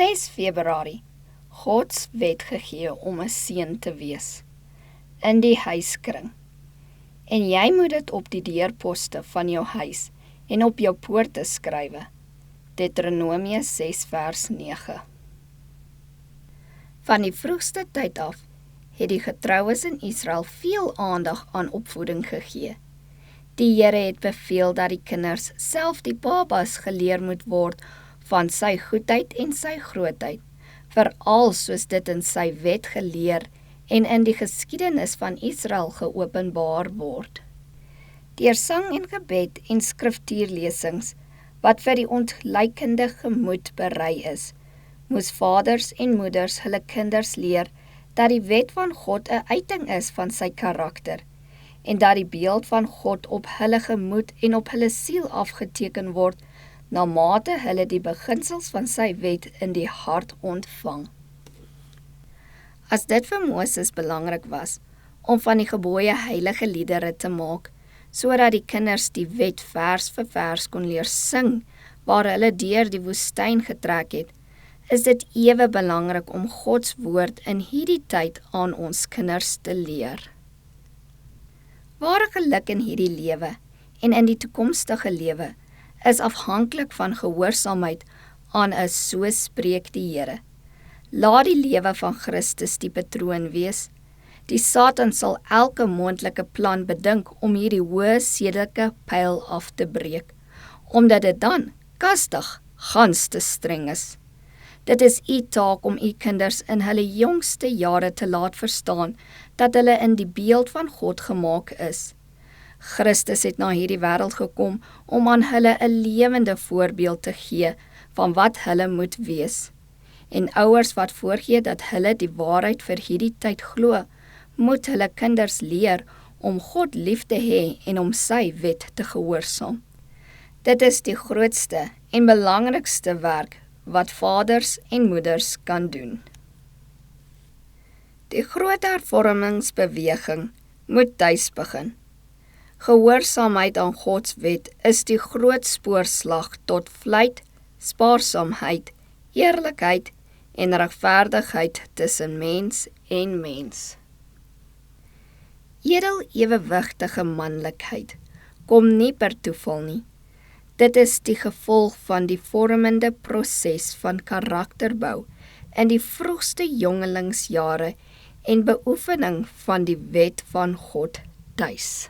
6 Februarie, Gods wet gegee om 'n seun te wees, in die huiskring. En jy moet dit op die deurposte van jou huis en op jou poorte skrywe. Deuteronomium 6 vers 9. Van die vroegste tyd af het die getroues in Israel veel aandag aan opvoeding gegee. Die Here het beveel dat die kinders, self die babas, geleer moet word van sy goedheid en sy grootheid, veral soos dit in sy wet geleer en in die geskiedenis van Israel geopenbaar word. Deur sang en gebed en skriftuurlesings, wat vir die ontluikende gemoed berei is, moes vaders en moeders hulle kinders leer dat die wet van God 'n uiting is van sy karakter, en dat die beeld van God op hulle gemoed en op hulle siel afgeteken word, na mate hulle die beginsels van sy wet in die hart ontvang. As dit vir Moses belangrik was, om van die gebooie heilige liedere te maak, sodat die kinders die wet vers vir vers kon leer sing, waar hulle deur die woestyn getrek het, is dit ewe belangrik om Gods woord in hierdie tyd aan ons kinders te leer. Ware geluk in hierdie lewe en in die toekomstige lewe is afhanklik van gehoorsaamheid aan 'n so spreek die Here. Laat die lewe van Christus die patroon wees. Die Satan sal elke moontlike plan bedink om hierdie hoë sedelike pyl af te breek, omdat dit dan kastig gans te streng is. Dit is u taak om u kinders in hulle jongste jare te laat verstaan dat hulle in die beeld van God gemaak is. Christus het na hierdie wêreld gekom om aan hulle 'n lewende voorbeeld te gee van wat hulle moet wees. En ouers wat voorgee dat hulle die waarheid vir hierdie tyd glo, moet hulle kinders leer om God lief te hê en om sy wet te gehoorsaam. Dit is die grootste en belangrikste werk wat vaders en moeders kan doen. Die groot hervormingsbeweging moet tuis begin. Gehoorsaamheid aan Gods wet is die groot spoorslag tot vlyt, spaarsaamheid, eerlikheid en regverdigheid tussen mens en mens. Edel ewewigtige manlikheid kom nie per toeval nie. Dit is die gevolg van die vormende proses van karakterbou in die vroegste jongelingsjare en beoefening van die wet van God tuis.